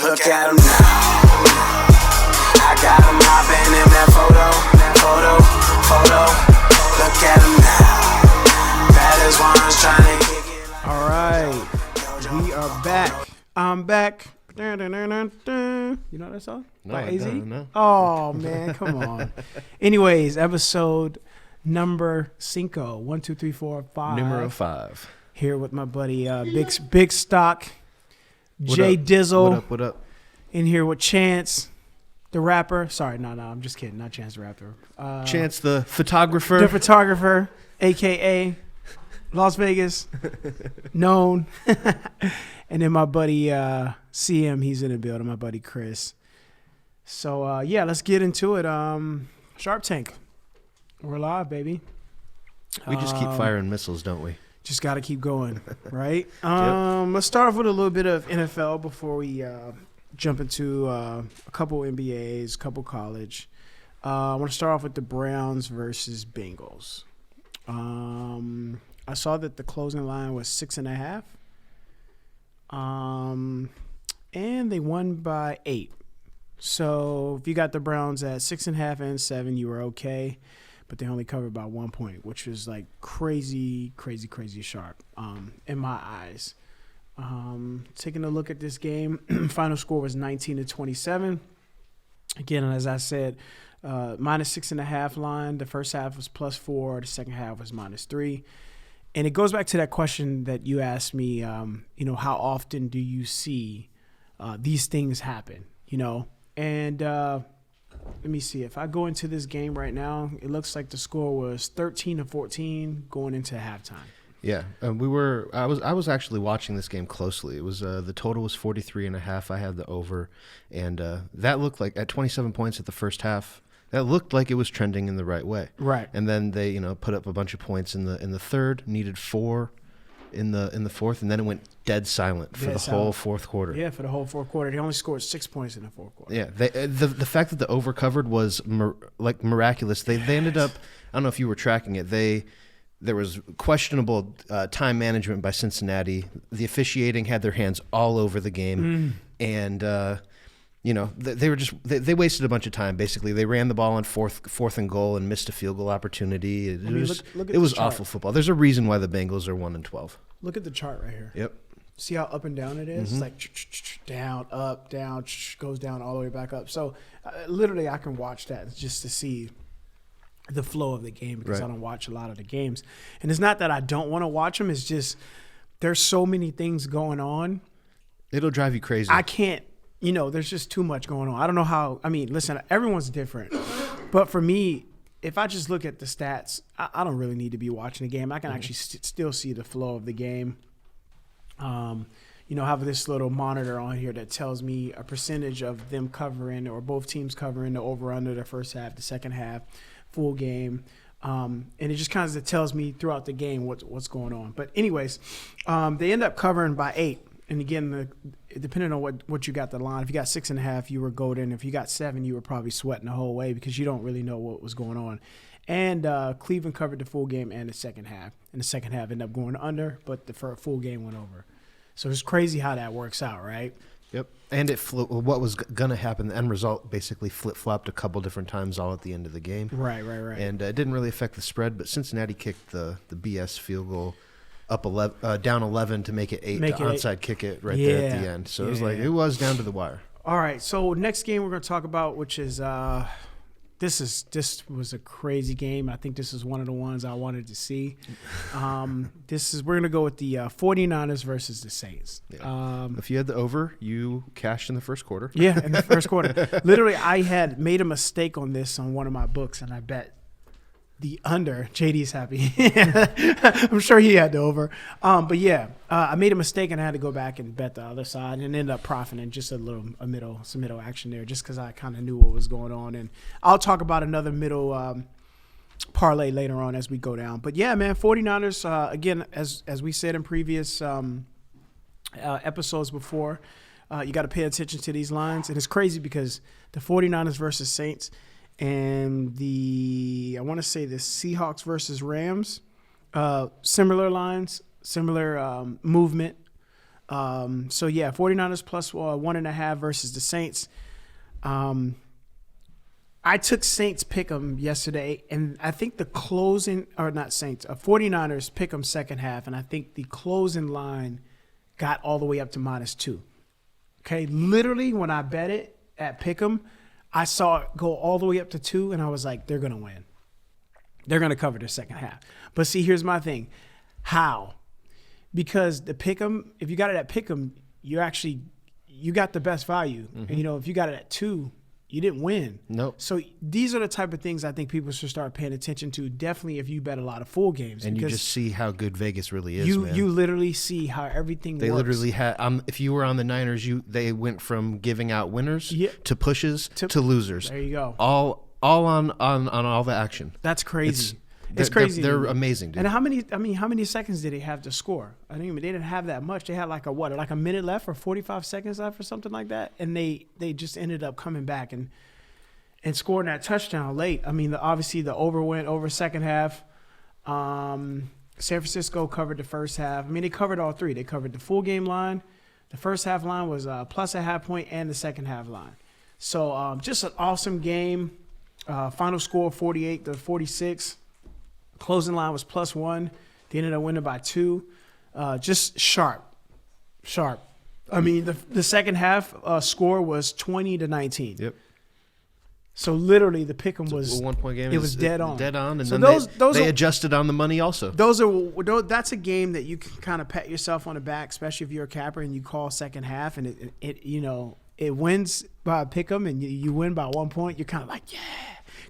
Look at him now. I got him hopping in that photo. Look at him now. Baddest ones trying to kick it like. All right, we are back. I'm back. You know that song? No, by I AZ? don't know. Oh man, come on. Anyways, episode number 5. 1, 2, 3, 4, 5. Numero 5. Here with my buddy Big Stock, Jay up? Dizzle. What up? In here with Chance, the rapper. Sorry, no, I'm just kidding. Not Chance the rapper. Chance the photographer. The photographer, a.k.a. Las Vegas, known. And then my buddy CM, he's in the building, my buddy Chris. So, yeah, let's get into it. Sharp Tank. We're live, baby. We just keep firing missiles, don't we? Just got to keep going, right? Let's start off with a little bit of NFL before we jump into a couple NBAs, a couple college. I want to start off with the Browns versus Bengals. I saw that the closing line was 6.5. And they won by 8. So if you got the Browns at 6.5 and 7, you were okay. But they only covered by 1 point, which was like crazy sharp in my eyes. Taking a look at this game, final score was 19-27. Again, as I said, minus 6.5 line. The first half was +4. The second half was -3. And it goes back to that question that you asked me, how often do you see these things happen, And let me see. If I go into this game right now, it looks like the score was 13-14 going into halftime. Yeah, I was actually watching this game closely. It was the total was 43.5. I had the over, and that looked like at 27 points at the first half. That looked like it was trending in the right way. Right. And then they put up a bunch of points in the third, needed 4 in the fourth, and then it went dead silent for whole fourth quarter. Yeah, for the whole fourth quarter. They only scored 6 points in the fourth quarter. Yeah, the fact that the over covered was miraculous. They ended up, I don't know if you were tracking it, there was questionable time management by Cincinnati. The officiating had their hands all over the game, and they wasted a bunch of time. Basically, they ran the ball on fourth and goal and missed a field goal opportunity. It was awful football. There's a reason why the Bengals are 1-12. Look at the chart right here. Yep. See how up and down it is? It's like down, up, down, goes down all the way back up. So literally, I can watch that just to see the flow of the game because I don't watch a lot of the games. And it's not that I don't want to watch them. It's just there's so many things going on. It'll drive you crazy. I can't. There's just too much going on. I don't know how. Listen, everyone's different. But for me, if I just look at the stats, I don't really need to be watching the game. I can actually still see the flow of the game. I have this little monitor on here that tells me a percentage of them covering or both teams covering the over-under the first half, the second half, full game. And it just kind of tells me throughout the game what's going on. But anyways, they end up covering by 8. And again, depending on what you got the line, if you got 6.5, you were golden. If you got 7, you were probably sweating the whole way because you don't really know what was going on. And Cleveland covered the full game and the second half. And the second half ended up going under, but the full game went over. So it's crazy how that works out, right? Yep. And what was going to happen, the end result basically flip-flopped a couple different times all at the end of the game. Right. And it didn't really affect the spread, but Cincinnati kicked the BS field goal up 11, down 11 to make it 8 to onside kick it there at the end. So it was down to the wire. All right. So next game we're going to talk about, which is this was a crazy game. I think this is one of the ones I wanted to see. We're going to go with the 49ers versus the Saints. Yeah. If you had the over, you cashed in the first quarter. Yeah, in the first quarter. Literally, I had made a mistake on this on one of my books, and I bet the under. JD's happy. I'm sure he had the over. But yeah, I made a mistake and I had to go back and bet the other side and ended up profiting just some middle action there just because I kind of knew what was going on. And I'll talk about another middle parlay later on as we go down. But yeah, man, 49ers, again, as we said in previous episodes before, you got to pay attention to these lines. And it's crazy because the 49ers versus Saints and I want to say the Seahawks versus Rams, similar lines, similar movement. So, yeah, 49ers plus 1.5 versus the Saints. I took Saints pick'em yesterday, and I think the closing – or not Saints, 49ers pick'em second half, and I think the closing line got all the way up to -2. Okay, literally when I bet it at pick'em, I saw it go all the way up to 2, and I was like, they're going to win. They're going to cover the second half. But see, here's my thing. How? Because the pick'em, if you got it at pick'em, you got the best value. And, if you got it at 2, you didn't win. Nope. So these are the type of things I think people should start paying attention to. Definitely if you bet a lot of full games. And you just see how good Vegas really is, man. You literally see how everything works. They literally had if you were on the Niners, they went from giving out winners to pushes to losers. There you go. All on all the action. That's crazy. It's crazy. They're amazing, dude. And how many seconds did they have to score? They didn't have that much. They had like a minute left or 45 seconds left or something like that. And they just ended up coming back and scoring that touchdown late. Obviously the over second half. San Francisco covered the first half. They covered all three. They covered the full game line. The first half line was plus a half point, and the second half line. So just an awesome game. Final score 48-46. Closing line was +1. They ended up winning by 2. Just sharp. The second half score was 20-19. Yep. So literally the pick'em was a 1-point game. It was dead on. Dead on, and so then they adjusted on the money also. That's a game that you can kind of pat yourself on the back, especially if you're a capper and you call second half and it wins by a pick'em and you win by 1 point. You're kind of like, yeah.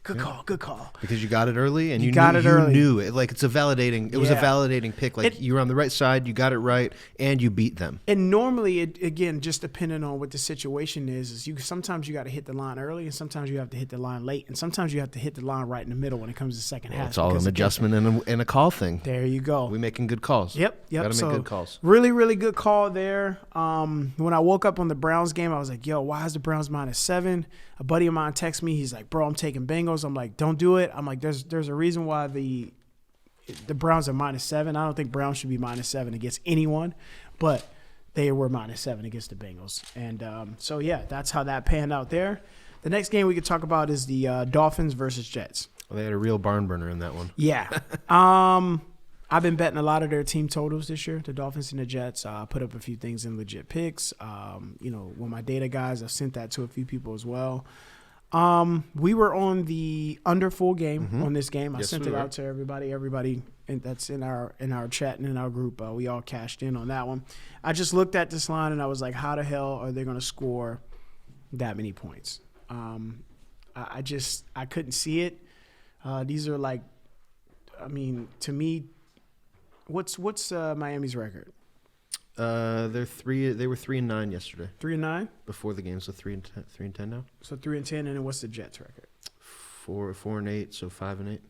Good call. Because you got it early, and you knew it. Like, it's a validating. It was a validating pick. Like, you were on the right side, you got it right, and you beat them. And normally, again, just depending on what the situation is sometimes you got to hit the line early, and sometimes you have to hit the line late, and sometimes you have to hit the line right in the middle when it comes to second half. It's all an adjustment and a call thing. There you go. We're making good calls. Yep. Got to make good calls. Really, really good call there. When I woke up on the Browns game, I was like, yo, why is the Browns -7? A buddy of mine texted me. He's like, bro, I'm taking Bengals. I'm like, don't do it. I'm like, there's a reason why the Browns are -7. I don't think Browns should be -7 against anyone, but they were -7 against the Bengals. And that's how that panned out there. The next game we could talk about is the Dolphins versus Jets. Well, they had a real barn burner in that one. Yeah. I've been betting a lot of their team totals this year, the Dolphins and the Jets. I put up a few things in legit picks. With my data guys, I've sent that to a few people as well. We were on the under full game on this game. I sent it out to everybody. Everybody that's in our chat and in our group, we all cashed in on that one. I just looked at this line and I was like, how the hell are they going to score that many points? I couldn't see it. These are like, to me, what's Miami's record? They were 3-9 yesterday. 3-9 before the game, so 3-10 now. So 3-10, and then what's the Jets record? 4-8, so 5-8.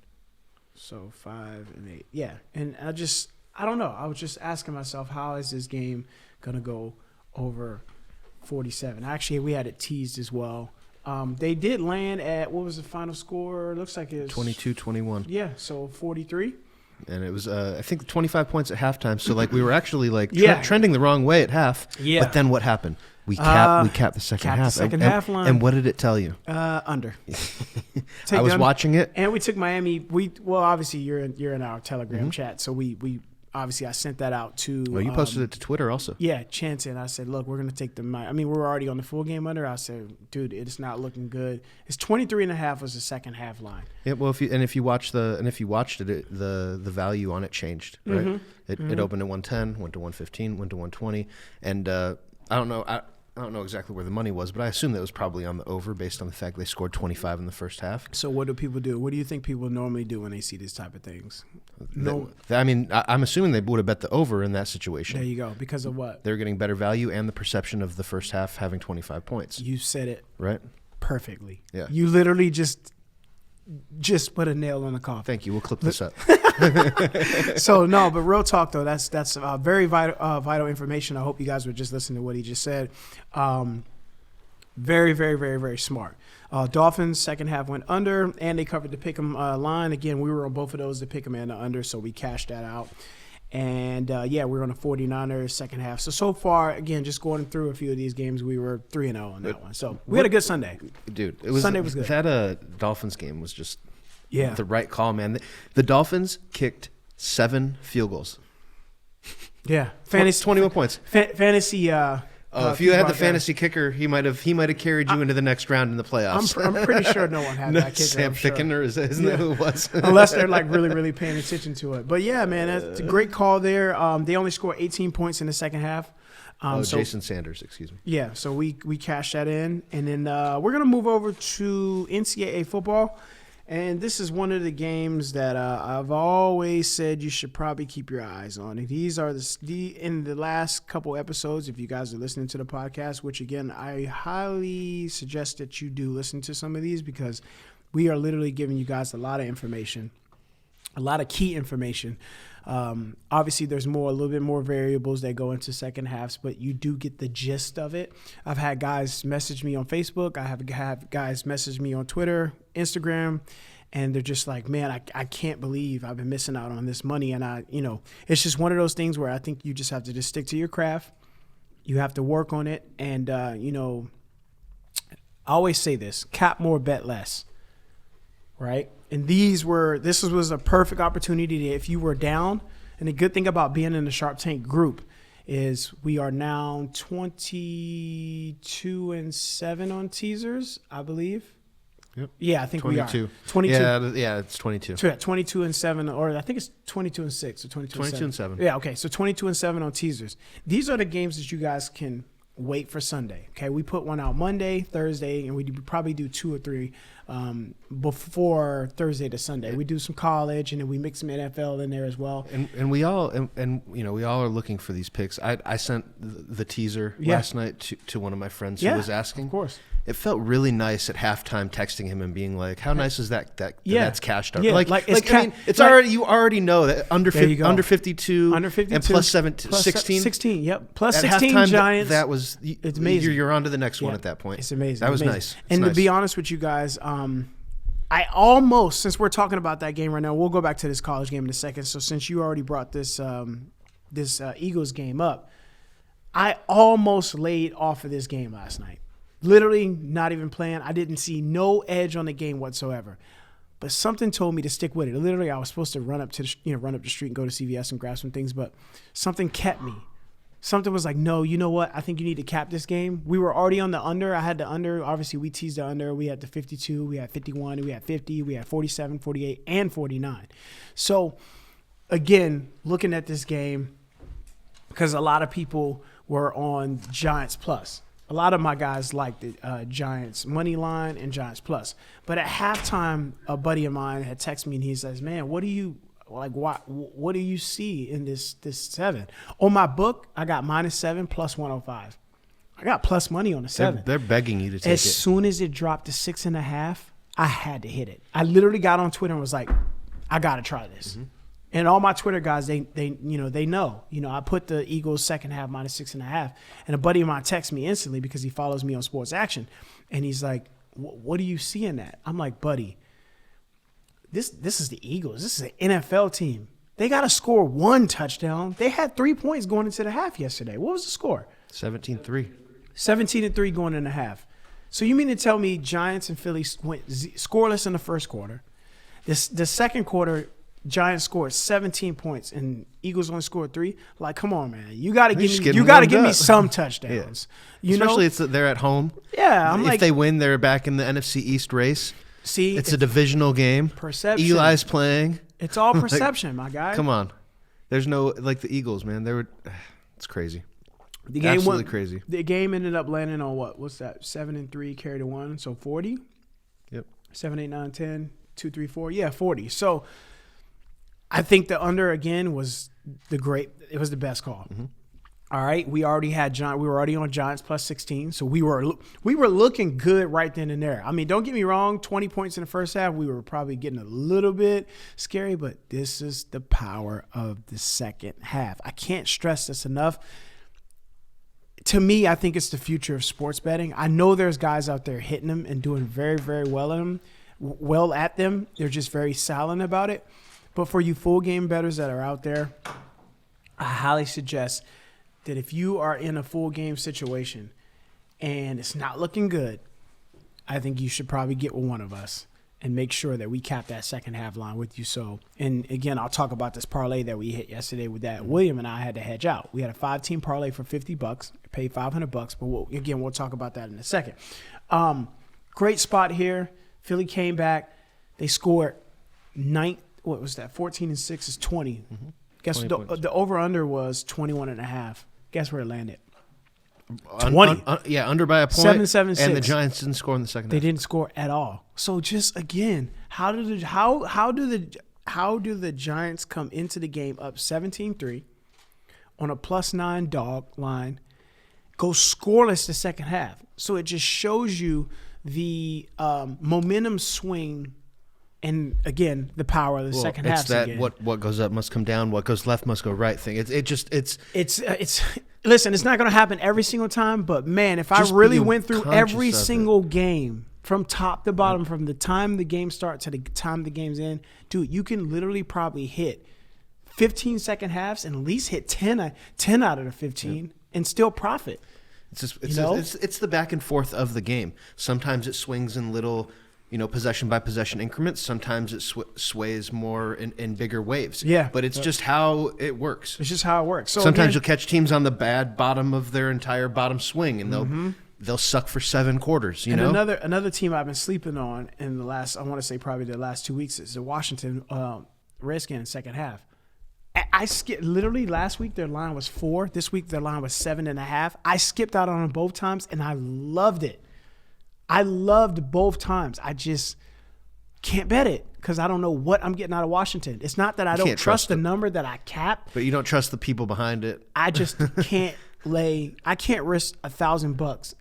So 5-8, yeah. And I don't know. I was just asking myself, how is this game gonna go over 47? Actually, we had it teased as well. They did land at, what was the final score? Looks like it was 22-21. Yeah, so 43. And it was, I think, 25 points at halftime. So, we were actually, trending the wrong way at half. Yeah. But then what happened? We capped the second half. The second half line. And what did it tell you? Under. I was watching it. And we took Miami. Obviously, you're in our Telegram chat. So, we obviously, I sent that out to. Well, you posted it to Twitter also. Yeah, Chance, and I said, look, we're going to take we're already on the full game under. I said, dude, it's not looking good. It's 23.5 was the second half line. Yeah, well, if you watched it, the value on it changed, right? It opened at 110, went to 115, went to 120, and I don't know exactly where the money was, but I assume that was probably on the over based on the fact they scored 25 in the first half. So what do people do? What do you think people normally do when they see these type of things? I'm assuming they would have bet the over in that situation. There you go. Because of what? They're getting better value and the perception of the first half having 25 points. You said it right perfectly. Yeah. You literally just put a nail on the coffin. Thank you. We'll clip this up. So no, but real talk though, that's very vital information. I hope you guys were just listening to what he just said. Very, very, very, very smart. Dolphins second half went under, and they covered the pick'em line. Again, we were on both of those, the pick'em and the under, so we cashed that out. And, we're on the 49ers second half. So far, again, just going through a few of these games, we were 3-0 on that one. So we had a good Sunday. Dude, Sunday was good. That Dolphins game was just Yeah. the right call, man. The Dolphins kicked 7 field goals. Yeah. Fantasy 21 points. Fantasy. If you had the fantasy kicker, he might have carried you into the next round in the playoffs. I'm pretty sure no one had that kicker. Sam Fickener, isn't that who it was? Unless they're like really, really paying attention to it. But yeah, man, that's a great call there. They only scored 18 points in the second half. Jason Sanders, excuse me. Yeah, so we cashed that in. And then we're going to move over to NCAA football. And this is one of the games that I've always said you should probably keep your eyes on. And these are in the last couple episodes, if you guys are listening to the podcast, which again, I highly suggest that you do listen to some of these because we are literally giving you guys a lot of information, a lot of key information. Obviously, there's a little bit more variables that go into second halves, but you do get the gist of it. I've had guys message me on Facebook. I have guys message me on Twitter, Instagram, and they're just like, man, I can't believe I've been missing out on this money. And it's just one of those things where I think you just have to just stick to your craft. You have to work on it. And, I always say this, cap more, bet less. Right? And this was a perfect opportunity if you were down. And the good thing about being in the Sharp Tank group is we are now 22-7 on teasers, I believe. Yep. Yeah, I think 22. we are. 22. Yeah, it's 22. 22-7, or I think it's 22-6 or 22-7. Yeah, okay. So 22-7 on teasers. These are the games that you guys can wait for Sunday. Okay, we put one out Monday, Thursday, and we probably do 2 or 3 before Thursday to Sunday. We do some college, and then we mix some NFL in there as well. And we all we all are looking for these picks. I sent the teaser last night to one of my friends who was asking. Of course. It felt really nice at halftime texting him and being like, "How nice is that that's cashed up?" Yeah, it's already you already know that under 52 and plus 16. 16, yep. Plus at 16 halftime, Giants. That was it's amazing. You're on to the next one at that point. It's amazing. That was nice. And to be honest with you guys, I almost, since we're talking about that game right now, we'll go back to this college game in a second. So since you already brought this Eagles game up, I almost laid off of this game last night. Literally not even playing. I didn't see no edge on the game whatsoever. But something told me to stick with it. Literally, I was supposed to run up the street and go to CVS and grab some things, but something kept me. Something was like, no, you know what? I think you need to cap this game. We were already on the under. I had the under. Obviously, we teased the under. We had the 52. We had 51. We had 50. We had 47, 48, and 49. So, again, looking at this game, because a lot of people were on Giants plus. A lot of my guys liked the Giants money line and Giants plus. But at halftime, a buddy of mine had texted me and he says, "Man, what do you see in this 7?" On my book, I got -7 plus 105. I got plus money on the 7. They're begging you to take it. As soon as it dropped to 6.5, I had to hit it. I literally got on Twitter and was like, I gotta try this. Mm-hmm. And all my Twitter guys, they know. I put the Eagles second half -6.5, and a buddy of mine texted me instantly because he follows me on Sports Action, and he's like, "What do you see in that?" I'm like, "Buddy, this is the Eagles. This is an NFL team. They got to score 1 touchdown. They had 3 points going into the half yesterday. What was the score? 17-3. 17-3 going in the half. So you mean to tell me Giants and Philly went scoreless in the first quarter? The second quarter, Giants scored 17 points and Eagles only scored 3. Like, come on, man. You got to give me some touchdowns. Yeah. Especially they're at home. Yeah, if they win, they're back in the NFC East race. See, it's a divisional game. Perception. Eli's playing. It's all perception, my guy. Come on. There's no the Eagles, man. It's crazy. The game absolutely crazy. The game ended up landing on what's that? 7-3 carried to 1, so 40. Yep. 7, 8, 9, 10, 2, 3, 4. Yeah, 40. So I think the under again was it was the best call. Mm-hmm. All right, we were already on Giants plus 16, so we were looking good right then and there. I mean, don't get me wrong, 20 points in the first half, we were probably getting a little bit scary, but this is the power of the second half. I can't stress this enough. To me, I think it's the future of sports betting. I know there's guys out there hitting them and doing very, very well at them. They're just very silent about it. But for you full game bettors that are out there, I highly suggest that if you are in a full game situation and it's not looking good, I think you should probably get with one of us and make sure that we cap that second half line with you. So, and again, I'll talk about this parlay that we hit yesterday with that. William and I had to hedge out. We had a 5-team parlay for $50, paid $500, but we'll talk about that in a second. Great spot here. Philly came back. They scored 14 and 6 is 20. Mm-hmm. Guess the over-under was 21.5. Guess where it landed? 20. Under by a point. 7-7-6. And the Giants didn't score in the second half. They didn't score at all. So just again, how do the Giants come into the game up 17-3 on a +9 dog line, go scoreless the second half? So it just shows you the momentum swing. And again, the power of the second half. It's that again. What goes up must come down. What goes left must go right thing. It's listen. It's not going to happen every single time, but man, if I really went through every single game from top to bottom, from the time the game starts to the time the game's in, dude, you can literally probably hit 15 second halves and at least hit 10 out of the 15 and still profit. It's the back and forth of the game. Sometimes it swings in little, possession by possession increments. Sometimes it sways more in bigger waves. Yeah. But it's just how it works. It's just how it works. So sometimes you'll catch teams on the bad bottom of their entire bottom swing, and they'll suck for 7 quarters. Another team I've been sleeping on in the last, I want to say probably the last 2 weeks, is the Washington Redskins second half. I skipped literally last week. Their line was 4. This week their line was 7.5. I skipped out on them both times, and I loved it. I loved both times. I just can't bet it because I don't know what I'm getting out of Washington. It's not that I don't trust the number that I cap. But you don't trust the people behind it. I just can't I can't risk $1,000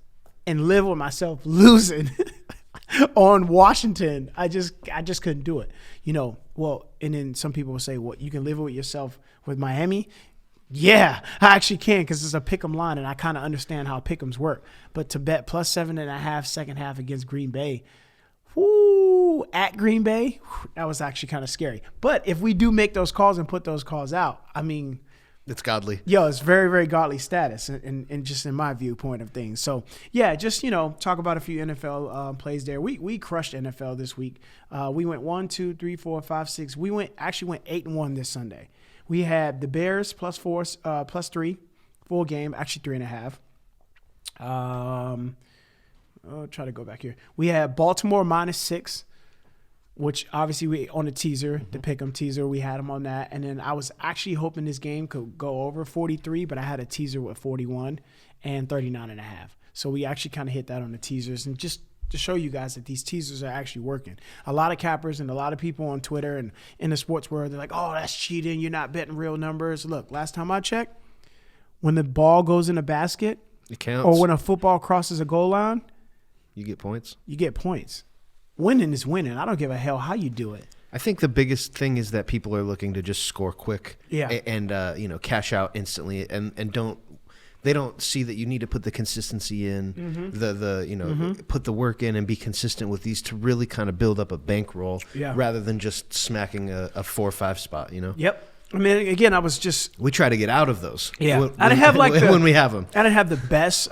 and live with myself losing on Washington. I just couldn't do it. And then some people will say, well, you can live with yourself with Miami. Yeah, I actually can because it's a pick'em line, and I kind of understand how pick'ems work. But to bet +7.5 second half against Green Bay, at Green Bay, that was actually kind of scary. But if we do make those calls and put those calls out, I mean, it's godly. It's very, very godly status, and just in my viewpoint of things. So yeah, just talk about a few NFL plays there. We crushed NFL this week. We went 1, 2, 3, 4, 5, 6. We went 8-1 this Sunday. We had the Bears +4, +3, full game, actually 3.5. I'll try to go back here. We had Baltimore -6, which obviously we on the teaser, the pick'em teaser, we had them on that. And then I was actually hoping this game could go over 43, but I had a teaser with 41 and 39.5. So we actually kind of hit that on the teasers, and just to show you guys that these teasers are actually working. A lot of cappers and a lot of people on Twitter and in the sports world, they're like, oh, that's cheating. You're not betting real numbers. Look, last time I checked, when the ball goes in a basket, it counts. Or when a football crosses a goal line, you get points. You get points. Winning is winning. I don't give a hell how you do it. I think the biggest thing is that people are looking to just score quick and cash out instantly and they don't see that you need to put the consistency in, put the work in and be consistent with these to really kind of build up a bankroll rather than just smacking a 4 or 5 spot, Yep. I mean, again, we try to get out of those. Yeah. I didn't have when we have them. I didn't have the best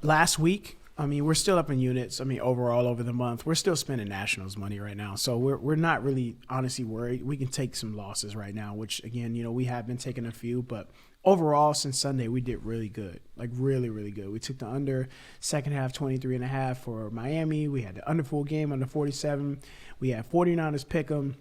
last week. I mean, we're still up in units. I mean, overall over the month, we're still spending Nationals money right now. So we're not really honestly worried. We can take some losses right now, which again, we have been taking a few, but overall, since Sunday, we did really good, like really, really good. We took the under second half 23.5 for Miami. We had the under full game, under 47. We had 49ers pick 'em.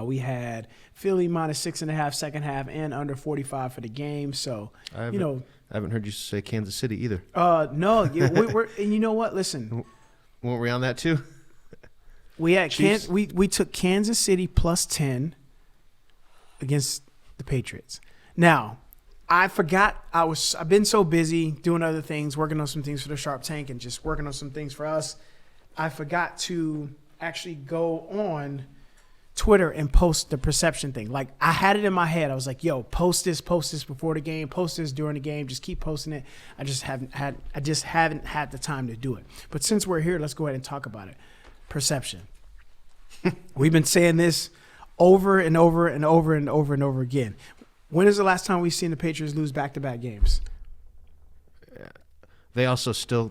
We had Philly -6.5 second half and under 45 for the game. So, I haven't heard you say Kansas City either. No, we're and you know what? Listen, weren't we on that too? We had we took Kansas City +10 against the Patriots. Now, I forgot I've been so busy doing other things, working on some things for the Sharp Tank and just working on some things for us. I forgot to actually go on Twitter and post the perception thing. Like, I had it in my head. I was like, yo, post this before the game, post this during the game, just keep posting it. I just haven't had the time to do it. But since we're here, let's go ahead and talk about it. Perception. We've been saying this over and over and over and over and over again. When is the last time we've seen the Patriots lose back-to-back games? They also still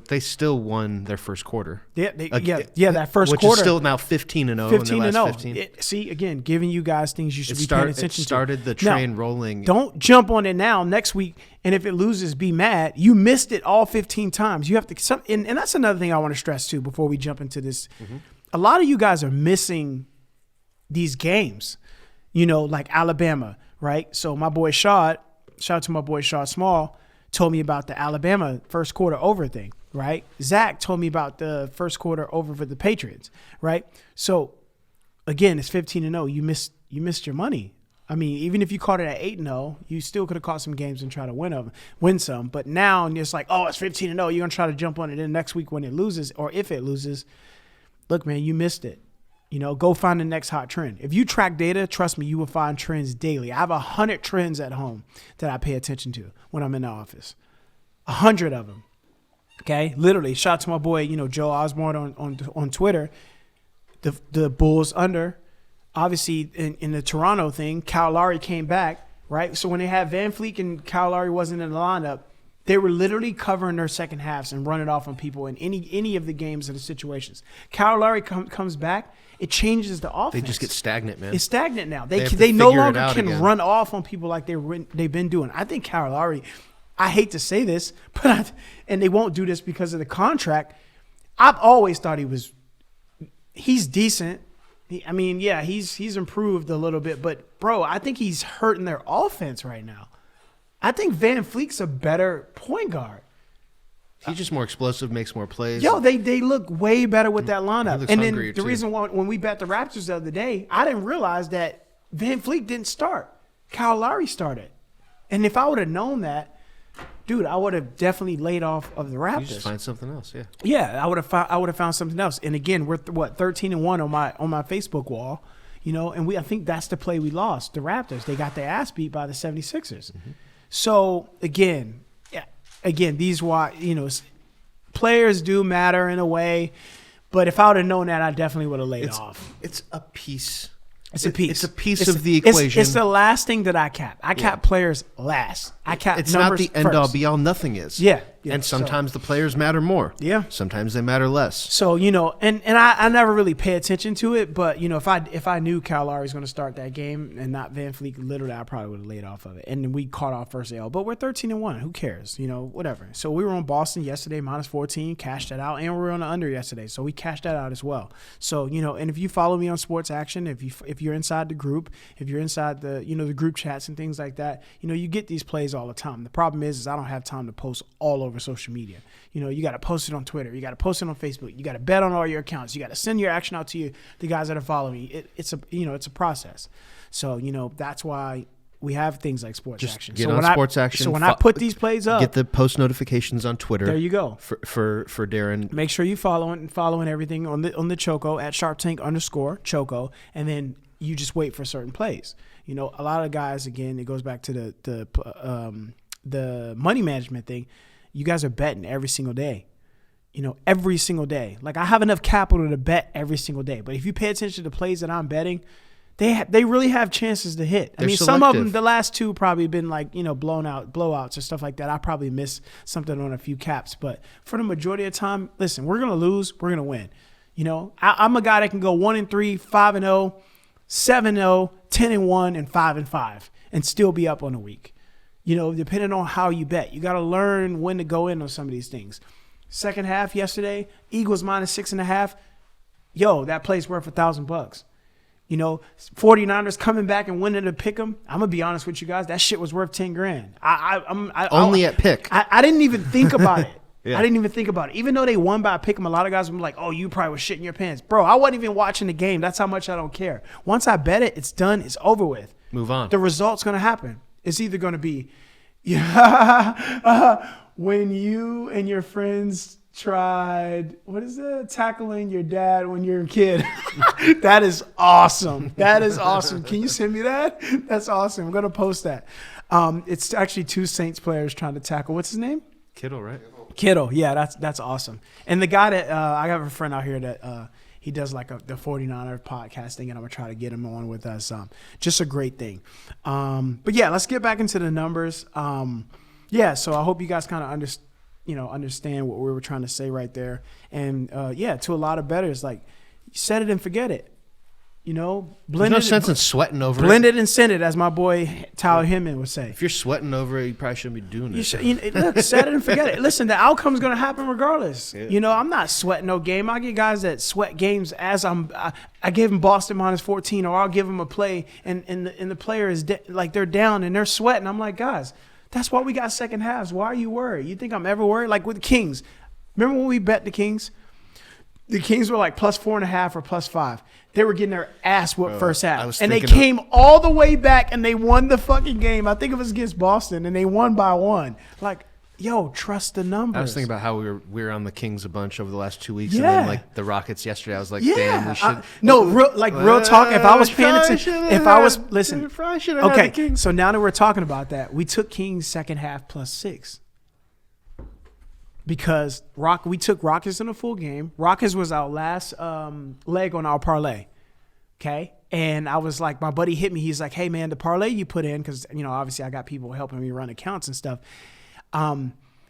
won their first quarter. Yeah, that first which quarter. Which is still now 15-0. 15-0. See, again, giving you guys things you should be paying attention to. It started the train rolling. Don't jump on it now. Next week, and if it loses, be mad. You missed it all 15 times. You have to, and that's another thing I want to stress too before we jump into this. Mm-hmm. A lot of you guys are missing these games. Like Alabama, right? So my boy shout out to my boy Shaw Small, told me about the Alabama first quarter over thing, right? Zach told me about the first quarter over for the Patriots, right? So again, it's 15-0. You missed your money. I mean, even if you caught it at 8-0, you still could have caught some games and try to win some. But now it's like, oh, it's 15-0. You're gonna try to jump on it. Then next week when it loses, or if it loses, look, man, you missed it. Go find the next hot trend. If you track data, trust me, you will find trends daily. I have 100 trends at home that I pay attention to when I'm in the office. 100 of them. Okay? Literally, shout out to my boy, Joe Osborne on Twitter. The Bulls under. Obviously, in the Toronto thing, Kyle Lowry came back, right? So when they had Van Fleet and Kyle Lowry wasn't in the lineup, they were literally covering their second halves and running off on people in any of the games or the situations. Kyle Lowry comes back. It changes the offense. They just get stagnant, man. It's stagnant now. They no longer can run off on people like they've been doing. I think Kyle Lowry, I hate to say this, and they won't do this because of the contract. I've always thought he's decent. He's improved a little bit, but bro, I think he's hurting their offense right now. I think Van Fleet's a better point guard. He's just more explosive, makes more plays. Yo, they look way better with that lineup. And then the too. reason why when we bet the Raptors the other day, I didn't realize that Van Fleet didn't start. Kyle Lowry started. And if I would have known that, dude, I would have definitely laid off of the Raptors. You just find something else, yeah. Yeah, I would have found something else. And again, we're 13-1 on my Facebook wall, and I think that's the play we lost. The Raptors, they got their ass beat by the 76ers. Mm-hmm. So again, these players do matter in a way, but if I would have known that, I definitely would have laid off. It's a piece. It's a piece. It's a piece of the equation. It's the last thing that I cap. I cap players last. I cap It's numbers not the end all first. be all. Nothing is. Yeah. And sometimes the players matter more. Yeah. Sometimes they matter less. So, and I never really pay attention to it, but if I knew Kyle Lowry was going to start that game and not Van Fleet, literally I probably would have laid off of it. And then we caught off first L. But we're 13-1. Who cares? Whatever. So we were on Boston yesterday, -14, cashed that out, and we were on the under yesterday. So we cashed that out as well. So, and if you follow me on Sports Action, if you're inside the group, if you're inside the the group chats and things like that, you get these plays all the time. The problem is I don't have time to post all over social media. You got to post it on Twitter. You got to post it on Facebook. You got to bet on all your accounts. You got to send your action out to the guys that are following you. It's a process. So, that's why we have things like Sports Action. Get on Sports Action. So when I put these plays up, get the post notifications on Twitter. There you go. For Darren. Make sure you following everything on the Choco at @SharpTank_Choco, and then you just wait for certain plays. A lot of guys, again, it goes back to the money management thing. You guys are betting every single day. Every single day. Like, I have enough capital to bet every single day. But if you pay attention to the plays that I'm betting, they really have chances to hit. They're some of selective. them, the last two probably been like, blowouts or stuff like that. I probably missed something on a few caps. But for the majority of the time, listen, we're going to lose. We're going to win. I'm a guy that can go 1-3, 5-0, 7-0, 10-1, and 5-5 and still be up on the week. Depending on how you bet. You got to learn when to go in on some of these things. Second half yesterday, Eagles -6.5. Yo, that play's worth $1,000. 49ers coming back and winning to pick them. I'm going to be honest with you guys. That shit was worth $10,000. Only at pick. I didn't even think about it. Yeah. I didn't even think about it. Even though they won by a pick 'em, a lot of guys were like, oh, you probably was shitting your pants. Bro, I wasn't even watching the game. That's how much I don't care. Once I bet it, it's done. It's over with. Move on. The result's going to happen. It's either going to be when you and your friends tried, what is it? Tackling your dad when you're a kid. That is awesome. That is awesome. Can you send me that? That's awesome. I'm going to post that. It's actually two Saints players trying to tackle. What's his name? Kittle, right? Kittle. Yeah, that's awesome. And the guy that I got a friend out here that He does like the 49er podcast thing, and I'm gonna try to get him on with us. Just a great thing. But yeah, let's get back into the numbers. Yeah, so I hope you guys kind of understand what we were trying to say right there. And yeah, to a lot of bettors, like set it and forget it. You know, there's no sense in sweating over blend it. it and send it, as my boy Tyler Hinman would say. If you're sweating over it, you probably shouldn't be doing it. Look, set it and forget it. Listen, the outcome's going to happen regardless. Yeah. You know, I'm not sweating no game. I get guys that sweat games as I give them Boston -14, or I'll give them a play and the player is like they're down and they're sweating. I'm like, guys, that's why we got second halves. Why are you worried? You think I'm ever worried? Like with the Kings. Remember when we bet the Kings? The Kings were like +4.5 or +5. They were getting their ass whooped first half. And they came all the way back and they won the fucking game. I think it was against Boston, and they won by 1. Like, yo, trust the numbers. I was thinking about how we were on the Kings a bunch over the last 2 weeks. Yeah. And then like the Rockets yesterday, I was like, damn, we should. Real talk. If I was paying attention, listen. Probably should have had the Kings. So now that we're talking about that, we took Kings second half +6. Because we took Rockets in a full game. Rockets was our last leg on our parlay, okay? And I was like, my buddy hit me. He's like, hey, man, the parlay you put in, because, you know, obviously I got people helping me run accounts and stuff.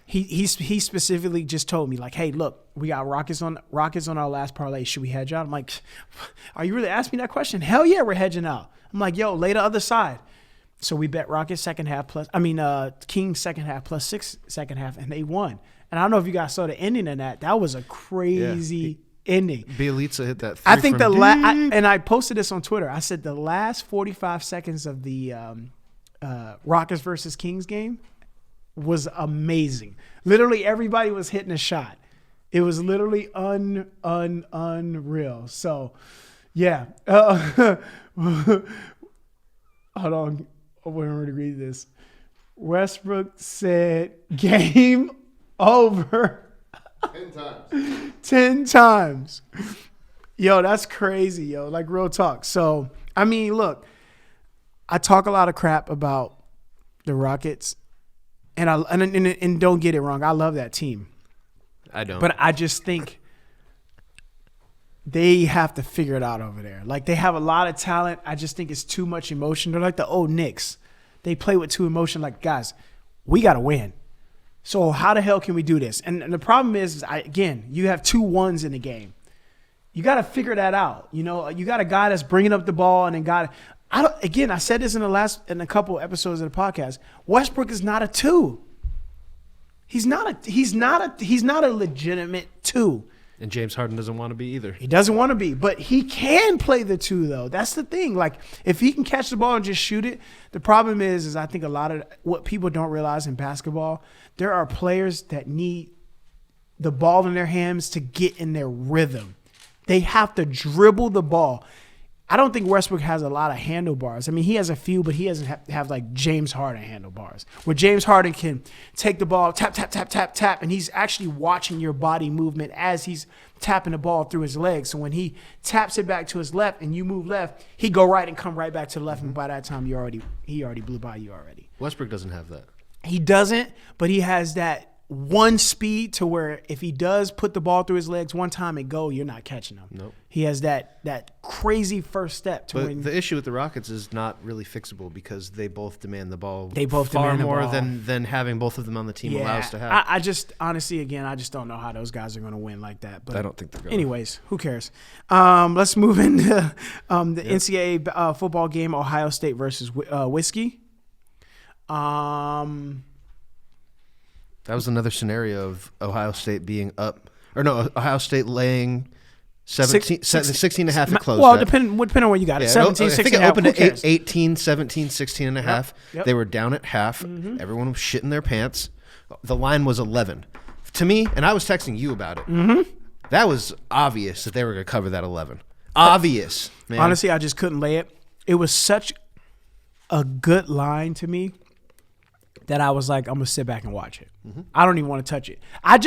He specifically just told me, like, hey, look, we got Rockets on our last parlay. Should we hedge out? I'm like, are you really asking me that question? Hell yeah, we're hedging out. I'm like, yo, lay the other side. So we bet Rockets Kings second half +6 second half, and they won. And I don't know if you guys saw the ending of that. That was a crazy ending. Bielitsa hit that. I think and I posted this on Twitter. I said the last 45 seconds of the Rockets versus Kings game was amazing. Literally everybody was hitting a shot. It was literally unreal. So, yeah. Hold on. I want to read this. Westbrook said, game over 10 times. Yo, that's crazy, yo. Like, real talk. So, I mean, look, I talk a lot of crap about the Rockets, and don't get it wrong, I love that team. I don't. But I just think they have to figure it out over there. Like, they have a lot of talent. I just think it's too much emotion. They're like the old Knicks. They play with too emotion. Like, guys, we got to win. So how the hell can we do this? And the problem is, again, you have 2 1s in the game. You got to figure that out. You know, you got a guy that's bringing up the ball, and then I said this in a couple episodes of the podcast. Westbrook is not a 2. He's not a legitimate 2. And James Harden doesn't want to be either. He doesn't want to be, but he can play the 2 though. That's the thing. Like, if he can catch the ball and just shoot it, the problem is I think a lot of what people don't realize in basketball, there are players that need the ball in their hands to get in their rhythm. They have to dribble the ball. I don't think Westbrook has a lot of handlebars. I mean, he has a few, but he doesn't have like James Harden handlebars, where James Harden can take the ball, tap, tap, tap, tap, tap, and he's actually watching your body movement as he's tapping the ball through his legs. So when he taps it back to his left and you move left, he go right and come right back to the left, and by that time he already blew by you already. Westbrook doesn't have that. He doesn't, but he has that one speed to where if he does put the ball through his legs one time and go, you're not catching him. Nope. He has that crazy first step to But the issue with the Rockets is not really fixable because they both demand the ball. They both far demand the more ball. than having both of them on the team allows to have. I just honestly, again, I just don't know how those guys are going to win like that. But I don't think they're going. Anyways, who cares? Let's move into the NCAA football game: Ohio State versus Whiskey. That was another scenario of Ohio State being up, or no, Ohio State laying 16 and a half at close. Well, depending on where you got it. 17, I 16 think it and a half. opened Who at cares? 18, 17, 16 and a half. Yep. They were down at half. Mm-hmm. Everyone was shitting their pants. The line was 11. To me, and I was texting you about it, that was obvious that they were going to cover that 11. Obvious, man. Honestly, I just couldn't lay it. It was such a good line to me that I was like, I'm gonna sit back and watch it. Mm-hmm. I don't even want to touch it. I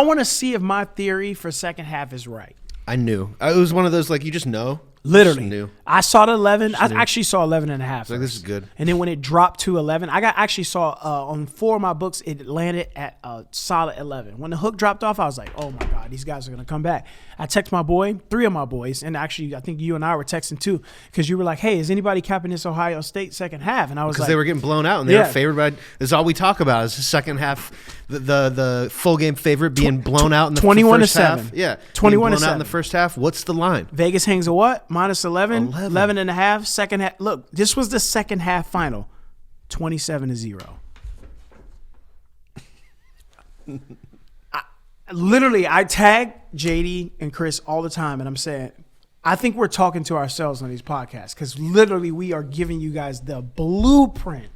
want to see if my theory for second half is right. I knew. It was one of those, like, you just know. Literally. Just knew. I saw the 11. I knew. actually saw 11 and a half. Like, this is good. And then when it dropped to 11, actually saw on 4 of my books, it landed at a solid 11. When the hook dropped off, I was like, oh my God, these guys are going to come back. I text my boy, 3 of my boys, and actually I think you and I were texting too, because you were like, hey, is anybody capping this Ohio State second half? And I was Because like, they were getting blown out and they were favored by. That's all we talk about is the second half, the full game favorite being blown out in the 21 first to 7. half. Yeah, 21 to blown out 7 in the first half. What's the line? Vegas hangs a what? Minus 11, 11. 11 and a half, second half. Look, this was the second half final, 27-0. I tag JD and Chris all the time, and I'm saying, I think we're talking to ourselves on these podcasts because literally we are giving you guys the blueprint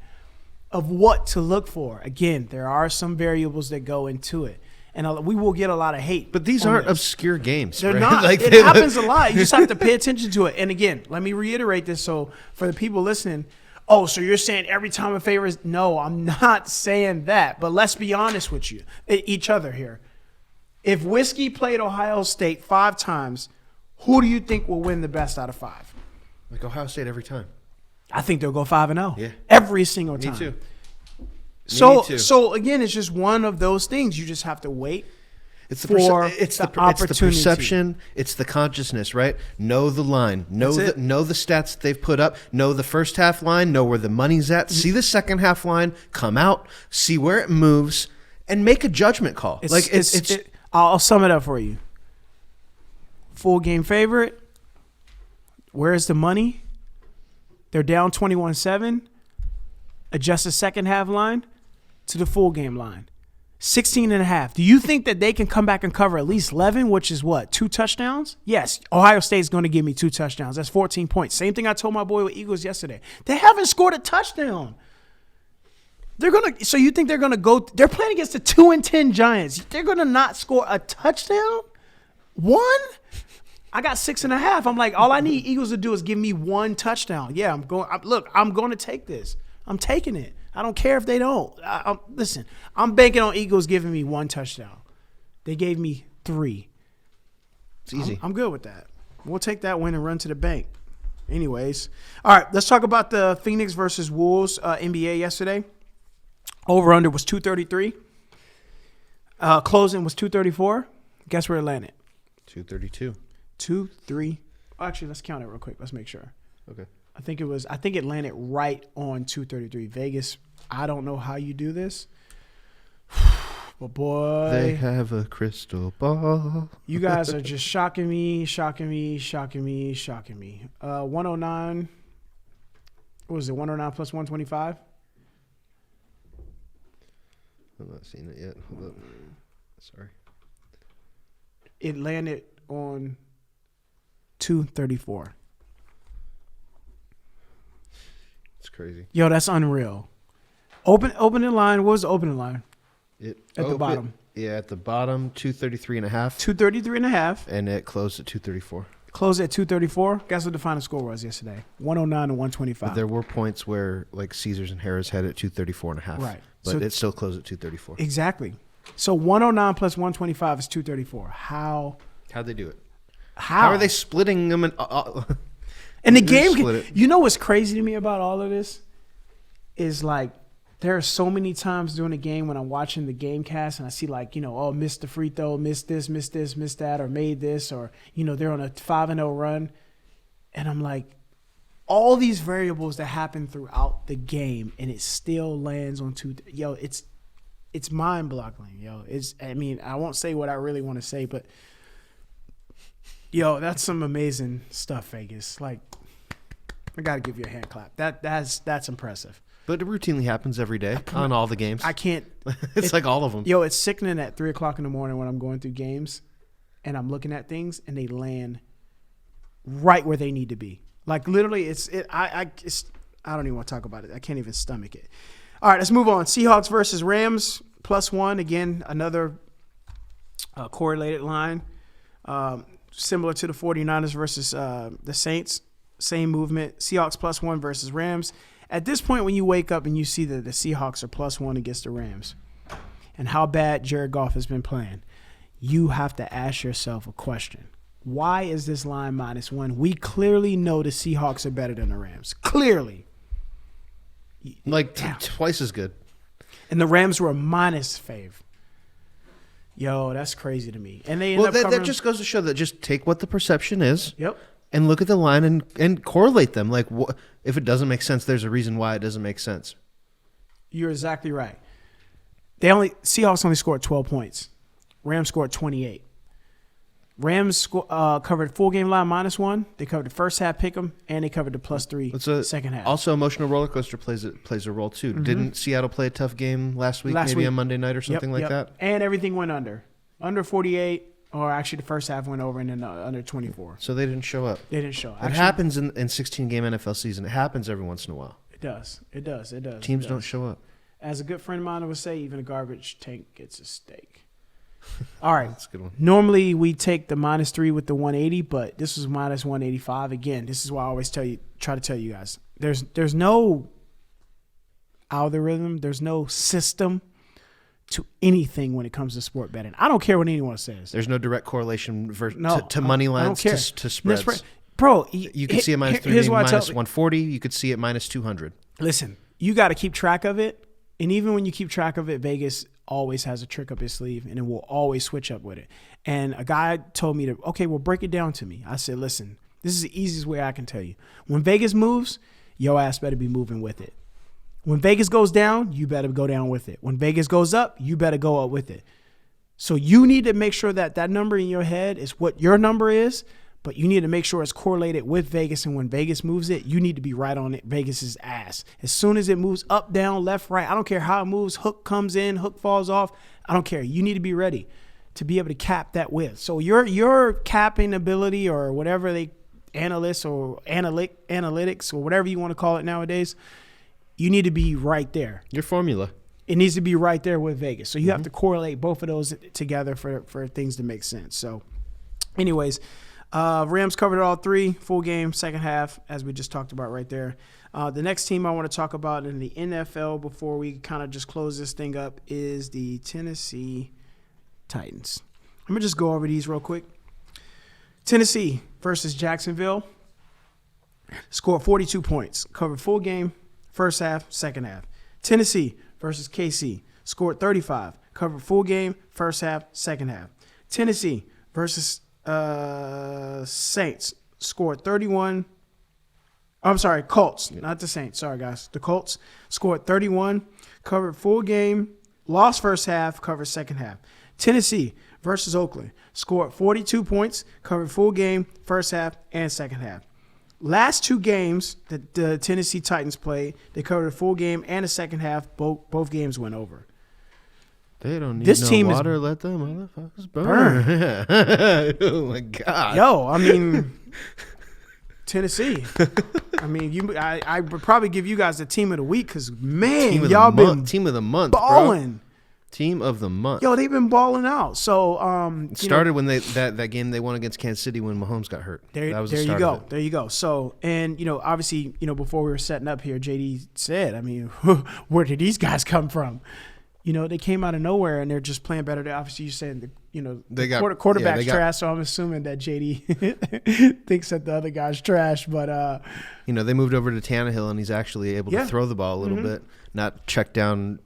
of what to look for. Again, there are some variables that go into it, and we will get a lot of hate. But these on aren't this. obscure games. They're right? not. Like, It happens a lot. You just have to pay attention to it. And again, let me reiterate this so for the people listening. Oh, so you're saying every time a favor is... No, I'm not saying that. But let's be honest with each other here. If Whiskey played Ohio State 5 times, who do you think will win the best out of 5? Like Ohio State every time. I think they'll go 5-0. Yeah. Every single time. Me too. So again, it's just one of those things. You just have to wait. It's the opportunity. it's the perception. It's the consciousness, right? Know the line. Know the stats that they've put up. Know the first half line. Know where the money's at. See the second half line. Come out. See where it moves, and make a judgment call. I'll sum it up for you. Full game favorite. Where's the money? They're down 21-7. Adjust the second half line to the full game line. 16.5. Do you think that they can come back and cover at least 11, which is what, 2 touchdowns? Yes, Ohio State's going to give me 2 touchdowns. That's 14 points. Same thing I told my boy with Eagles yesterday. They haven't scored a touchdown. So you think they're going to go? They're playing against the 2-10 Giants. They're going to not score a touchdown? 1? I got 6.5. I'm like, all I need Eagles to do is give me 1 touchdown. Yeah, I'm going to take this. I'm taking it. I don't care if they don't. Listen, I'm banking on Eagles giving me 1 touchdown. They gave me 3. It's easy. I'm good with that. We'll take that win and run to the bank. Anyways. All right, let's talk about the Phoenix versus Wolves NBA yesterday. Over-under was 233. Closing was 234. Guess where it landed? 232. 2-3. Actually, let's count it real quick. Let's make sure. Okay. I think it landed right on 233. Vegas, I don't know how you do this. But boy, they have a crystal ball. You guys are just shocking me. 109. What was it? 109 plus 125? I'm not seeing it yet. Hold up. Sorry. It landed on 234. It's crazy. Yo, that's unreal. Opening line. What was the opening line? The bottom. Yeah, at the bottom, 233.5. 233.5. And it closed at 234. Closed at 234. Guess what the final score was yesterday? 109 and 125. But there were points where like Caesars and Harris had it 234.5. Right. But So it still closed at 234. Exactly. So 109 plus 125 is 234. How'd they do it? How are they splitting them? And the game, split it. you know what's crazy to me about all of this is like there are so many times during the game when I'm watching the game cast and I see like, missed the free throw, missed this, missed that, or made this, or, they're on a 5-0 run. And I'm like, all these variables that happen throughout the game and it still lands on 2. Yo, it's mind-boggling, yo. I won't say what I really want to say, but yo, that's some amazing stuff, Vegas. Like, I got to give you a hand clap. That's impressive. But it routinely happens every day on all the games. I can't. It's like all of them. Yo, it's sickening at 3 o'clock in the morning when I'm going through games and I'm looking at things and they land right where they need to be. Like literally, I don't even want to talk about it. I can't even stomach it. All right, let's move on. Seahawks versus Rams +1. Again, another correlated line. Similar to the 49ers versus the Saints. Same movement. Seahawks +1 versus Rams. At this point, when you wake up and you see that the Seahawks are +1 against the Rams and how bad Jared Goff has been playing, you have to ask yourself a question. Why is this line -1? We clearly know the Seahawks are better than the Rams. Clearly. Like twice as good. And the Rams were a -5. Yo, that's crazy to me. And they end Well, up that just goes to show that just take what the perception is. Yep. And look at the line and correlate them. Like, if it doesn't make sense, there's a reason why it doesn't make sense. You're exactly right. Seahawks only scored 12 points. Rams scored 28. Rams covered full game line -1. They covered the first half pick'em, and they covered the +3 second half. Also, emotional roller coaster plays a role too. Mm-hmm. Didn't Seattle play a tough game last week? Maybe on Monday night or something like that. And everything went under 48. Or actually, the first half went over and then under 24. So they didn't show up. They didn't show up. It happens in 16-game NFL season. It happens every once in a while. It does. Teams don't show up. As a good friend of mine would say, even a garbage tank gets a steak. All right. That's a good one. Normally, we take the -3 with the 180, but this was -185. Again, this is why I always try to tell you guys. There's no algorithm. There's no system to anything when it comes to sport betting. I don't care what anyone says. There's no direct correlation to money lines to spreads. Bro, you could see a -3 being -140. You could see it -200. Listen, you got to keep track of it. And even when you keep track of it, Vegas always has a trick up his sleeve, and it will always switch up with it. And a guy told me break it down to me. I said, listen, this is the easiest way I can tell you. When Vegas moves, your ass better be moving with it. When Vegas goes down, you better go down with it. When Vegas goes up, you better go up with it. So you need to make sure that number in your head is what your number is, but you need to make sure it's correlated with Vegas. And when Vegas moves it, you need to be right on it, Vegas's ass. As soon as it moves up, down, left, right, I don't care how it moves, hook comes in, hook falls off, I don't care. You need to be ready to be able to cap that with. So your capping ability or whatever analysts or analytics or whatever you want to call it nowadays, you need to be right there. Your formula. It needs to be right there with Vegas. So you have to correlate both of those together for things to make sense. So anyways, Rams covered all three, full game, second half, as we just talked about right there. The next team I want to talk about in the NFL before we kind of just close this thing up is the Tennessee Titans. I'm going to just go over these real quick. Tennessee versus Jacksonville. Scored 42 points. Covered full game, first half, second half. Tennessee versus KC. Scored 35. Covered full game, first half, second half. Tennessee versus Saints. Scored 31. I'm sorry, Colts, not the Saints. Sorry, guys. The Colts scored 31. Covered full game, lost first half, covered second half. Tennessee versus Oakland. Scored 42 points. Covered full game, first half, and second half. Last two games that the Tennessee Titans played, they covered a full game and a second half. Both games went over. They don't need this no team water. Let them motherfuckers burn. Oh, my God. Yo, I mean, Tennessee. I mean, I would probably give you guys the team of the week because, man, y'all been team of the month, balling. Bro. Team of the month. Yo, they've been balling out. So it started when that game they won against Kansas City when Mahomes got hurt. That was the start of it. There you go. So, and obviously, before we were setting up here, JD said, I mean, where did these guys come from? They came out of nowhere and they're just playing better. Obviously, you said they got quarterback's trash. So I'm assuming that JD thinks that the other guy's trash. But they moved over to Tannehill and he's actually able to throw the ball a little bit, not check down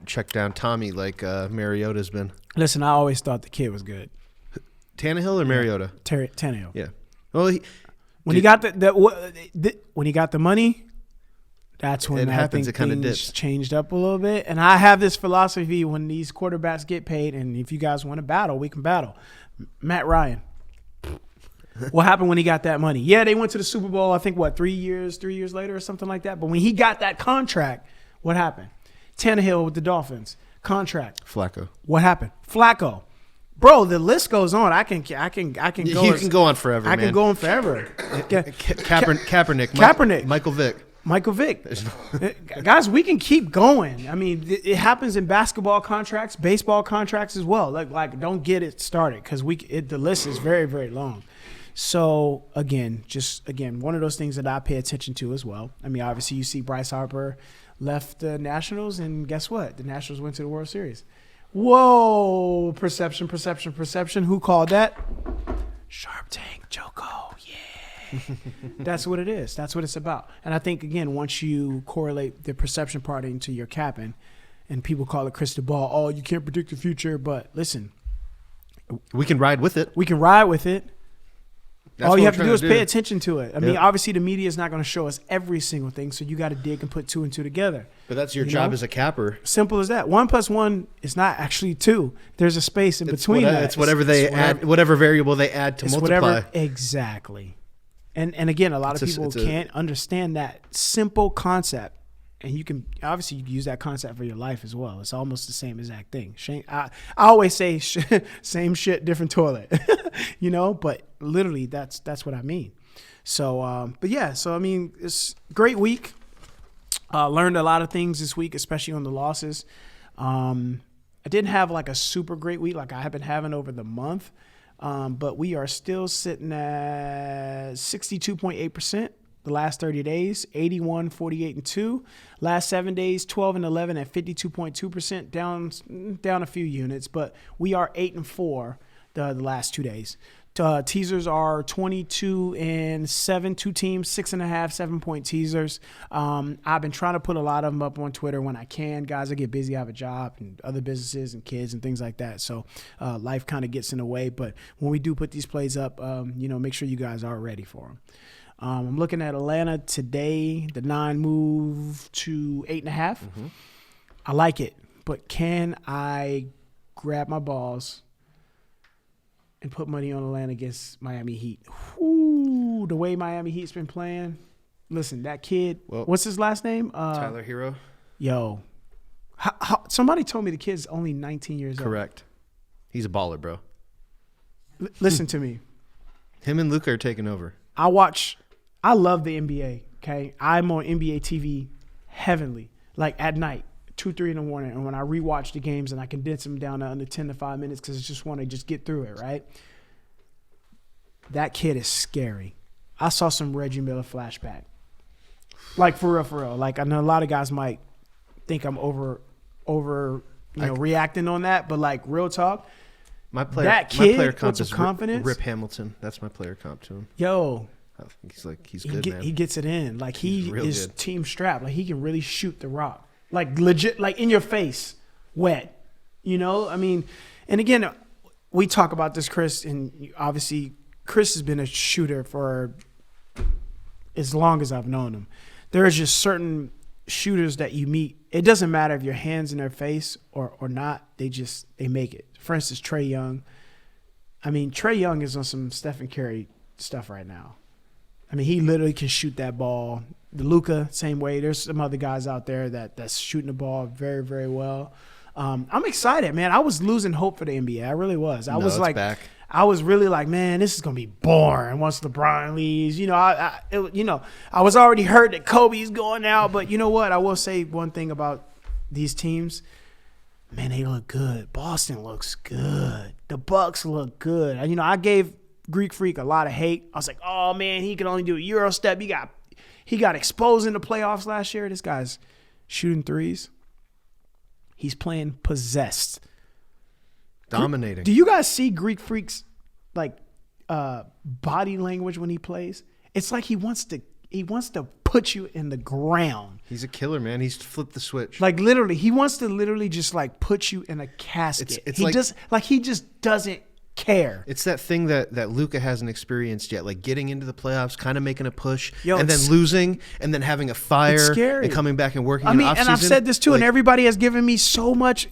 Tommy like Mariota's been. Listen, I always thought the kid was good. Tannehill or Mariota? Tannehill. Yeah. Well, when he got when he got the money. That's when I think things changed up a little bit. And I have this philosophy when these quarterbacks get paid, and if you guys want to battle, we can battle. Matt Ryan. What happened when he got that money? Yeah, they went to the Super Bowl, I think, 3 years later or something like that. But when he got that contract, what happened? Tannehill with the Dolphins. Contract. Flacco. What happened? Flacco. Bro, the list goes on. I can go. You can go on forever, man. I can go on forever. Kaepernick. Michael Vick. Guys, we can keep going. I mean, it happens in basketball contracts, baseball contracts as well. Like don't get it started because the list is very, very long. So again, one of those things that I pay attention to as well. I mean, obviously you see Bryce Harper left the Nationals, and guess what? The Nationals went to the World Series. Whoa, perception. Who called that? Sharp Tank, Choco, yeah. That's what it is. That's what it's about. And I think, again, once you correlate the perception part into your capping, and people call it crystal ball, oh, you can't predict the future. But listen. We can ride with it. We can ride with it. All you have to do is pay it. attention to it. I mean, obviously, the media is not going to show us every single thing, so you got to dig and put two and two together. But that's your job as a capper. Simple as that. 1 + 1 is not actually 2. There's a space in between that. It's whatever they add, whatever variable they add to multiply. Exactly. And again, a lot of people can't understand that simple concept. And you can obviously you can use that concept for your life as well. It's almost the same exact thing. I always say same shit, different toilet, but literally that's what I mean. So, but yeah, so I mean, it's a great week. Learned a lot of things this week, especially on the losses. I didn't have like a super great week like I have been having over the month, but we are still sitting at 62.8%. The last 30 days, 81, 48, and 2. Last 7 days, 12 and 11 at 52.2%, down a few units, but we are 8 and 4 the last 2 days. Teasers are 22 and 7, 2 teams, 6.5, 7-point teasers. I've been trying to put a lot of them up on Twitter when I can. Guys, I get busy. I have a job and other businesses and kids and things like that. So life kind of gets in the way. But when we do put these plays up, make sure you guys are ready for them. I'm looking at Atlanta today. The 9 move to 8.5. Mm-hmm. I like it, but can I grab my balls and put money on Atlanta against Miami Heat? Ooh, the way Miami Heat's been playing. Listen, that kid. What's his last name? Tyler Hero. Yo, somebody told me the kid's only 19 years old. Correct. He's a baller, bro. Listen to me. Him and Luka are taking over. I love the NBA, okay? I'm on NBA TV heavily, like at night, 2, 3 in the morning. And when I rewatch the games and I condense them down to under 10 to 5 minutes because I just want to just get through it, right? That kid is scary. I saw some Reggie Miller flashback. Like, for real. Like, I know a lot of guys might think I'm reacting on that, but, like, real talk. My player comp is confidence. Rip Hamilton. That's my player comp to him. Yo. He's good, man. He gets it in. Like, he is good. Team strapped. Like, he can really shoot the rock. Like, legit, like, in your face, wet. I mean, and again, we talk about this, Chris, and obviously Chris has been a shooter for as long as I've known him. There are just certain shooters that you meet. It doesn't matter if your hand's in their face or not. They make it. For instance, Trae Young. I mean, Trae Young is on some Stephen Curry stuff right now. I mean, he literally can shoot that ball. The Luka, same way. There's some other guys out there that's shooting the ball very, very well. I'm excited, man. I was losing hope for the NBA. I really was. I was really like, man, this is gonna be boring once LeBron leaves. I was already hurt that Kobe's going out, but you know what? I will say one thing about these teams. Man, they look good. Boston looks good. The Bucks look good. I gave Greek Freak a lot of hate. I was like, oh man, he can only do a Euro step. He got exposed in the playoffs last year. This guy's shooting threes. He's playing possessed. Dominating. Do you guys see Greek Freak's body language when he plays? It's like he wants to put you in the ground. He's a killer, man. He's flipped the switch. Like literally, he wants to literally just like put you in a casket. He just doesn't care. It's that thing that Luka hasn't experienced yet, like getting into the playoffs, kind of making a push, and then losing, and then having a fire, and coming back and working. And I've said this too, and everybody has given me so much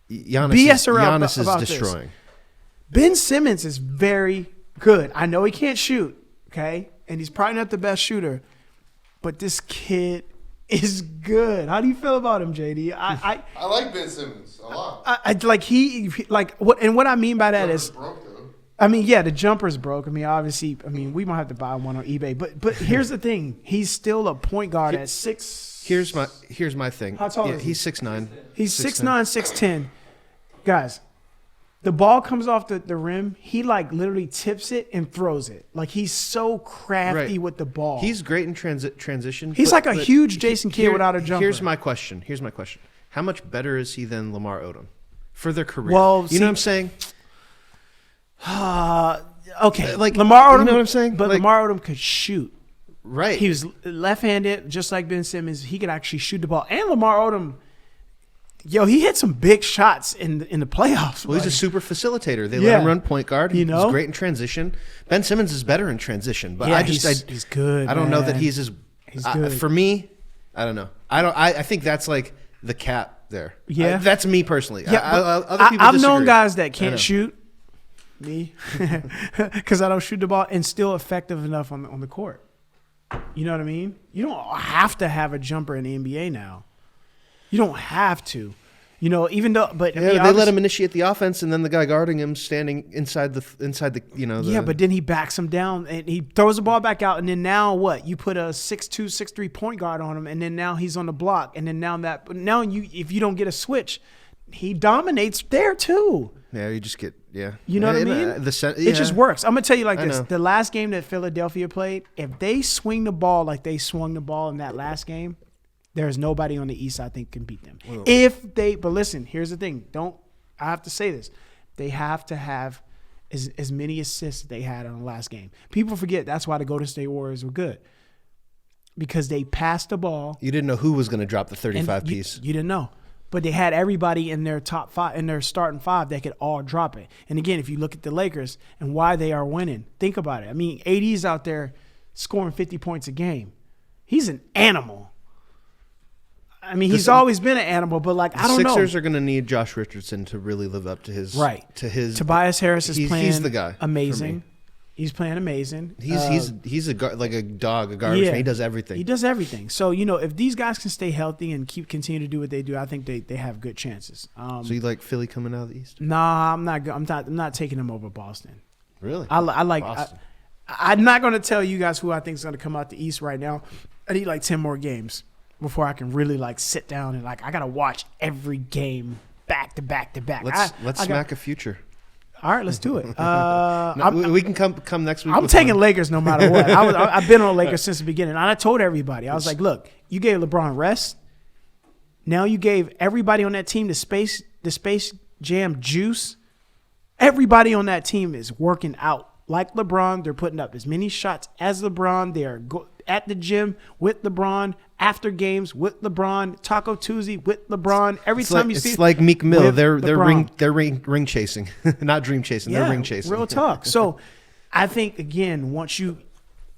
Giannis BS around Giannis about is destroying. This. Ben Simmons is very good. I know he can't shoot, okay, and he's probably not the best shooter, but this kid is good. How do you feel about him, JD? I like Ben Simmons a lot. What I mean by that is, broke, though. I mean, yeah, the jumper's broke. I mean, obviously, we might have to buy one on eBay. But here's the thing: he's still a point guard at 6. Here's my thing. How tall is he? He's 6'9". He's 6'9", 6'10". Guys, the ball comes off the rim. He literally tips it and throws it. Like he's so crafty with the ball. He's great in transition. He's like a huge Jason Kidd without a jumper. Here's my question. How much better is he than Lamar Odom for their career? Well, you know what I'm saying? Okay, Like, Lamar Odom. you know what I'm saying? But Like- Lamar Odom could shoot. Right. He was left-handed, just like Ben Simmons. He could actually shoot the ball. And Lamar Odom, he hit some big shots in the playoffs. Well, he's a super facilitator. They Yeah. let him run point guard. You know? He's great in transition. Ben Simmons is better in transition, but Yeah, he's good. I don't know that man. he's as He's good. for me. I don't know. I think that's like the cap there. Yeah. That's me personally. Yeah, Other people I've known disagree. guys that I know. can't shoot. Me, because I don't shoot the ball and still effective enough on the court. You know what I mean? You don't have to have a jumper in the NBA now. You don't have to. Even though, but I Yeah, mean, they let obviously- him initiate the offense, and then the guy guarding him standing inside the Yeah, but then he backs him down and he throws the ball back out, and then now what? You put a 6'2", 6'3" point guard on him, and then now he's on the block, and then now if you don't get a switch, he dominates there too. yeah, you just get You know what I mean? It just works. I'm gonna tell you like I this: know. the last game that Philadelphia played, if they swing the ball like they swung the ball in that last game, there's nobody on the East I think can beat them. But listen, here's the thing: I have to say this? They have to have as many assists they had on the last game. People forget that's why the Golden State Warriors were good, because they passed the ball. You didn't know who was going to drop the 35 and piece. You didn't know. But they had everybody in their top five, in their starting five, that could all drop it. And again, if you look at the Lakers and why they are winning, think about it. I mean, AD's out there scoring 50 points a game. He's an animal. I mean, he's always been an animal, but I don't know. Sixers are going to need Josh Richardson to really live up to his Tobias Harris is playing he's the guy for amazing. me. He's playing amazing. He's a like a dog, a garbage man. He does everything. He does everything. So if these guys can stay healthy and continue to do what they do, I think they have good chances. So you like Philly coming out of the East? Nah, I'm not. I'm not taking them over Boston. Really? I like. Boston. I'm not going to tell you guys who I think is going to come out the East right now. I need 10 more games before I can really sit down and I got to watch every game back to back to back. Let's smack a future. All right, let's do it. We can come next week. I'm taking Lakers no matter what. I've been on Lakers since the beginning. And I told everybody, I was like, look, you gave LeBron rest. Now you gave everybody on that team the Space Jam juice. Everybody on that team is working out like LeBron. They're putting up as many shots as LeBron. They are at the gym with LeBron, after games with LeBron, Taco Tuesday with LeBron. It's like Meek Mill. They're LeBron. ring chasing, not dream chasing. Yeah, they're ring chasing. Real talk. So I think again,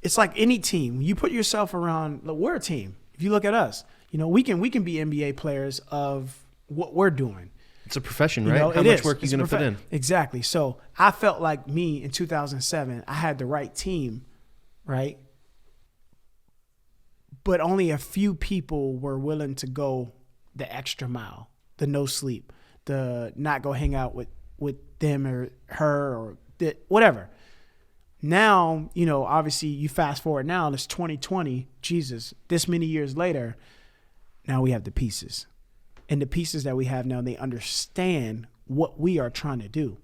it's like any team. You put yourself around. Look, we're a team. If you look at us, we can be NBA players of what we're doing. It's a profession, right? How much work are you going to put in? Exactly. So I felt like me in 2007, I had the right team, right? But only a few people were willing to go the extra mile, the no sleep, the not go hang out with them or her or whatever. Now, obviously you fast forward now, and it's 2020, Jesus, this many years later, now we have the pieces. And the pieces that we have now, they understand what we are trying to do.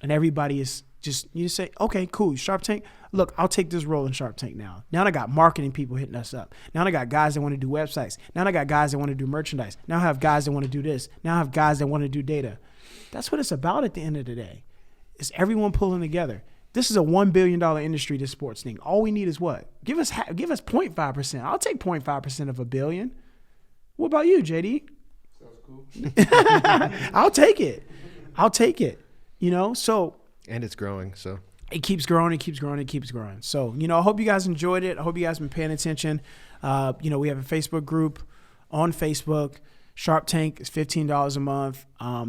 And everybody is just, you say, okay, cool, Sharp Tank. Look, I'll take this role in Sharp Tank now. Now I got marketing people hitting us up. Now I got guys that want to do websites. Now I got guys that want to do merchandise. Now I have guys that want to do this. Now I have guys that want to do data. That's what it's about at the end of the day. It's everyone pulling together. This is a $1 billion industry, this sports thing. All we need is what? Give us 0.5%. I'll take 0.5% of $1 billion. What about you, JD? Cool. I'll take it. So. And it's growing, so. It keeps growing. So, I hope you guys enjoyed it. I hope you guys been paying attention. We have a Facebook group on Facebook. Sharp Tank is $15 a month.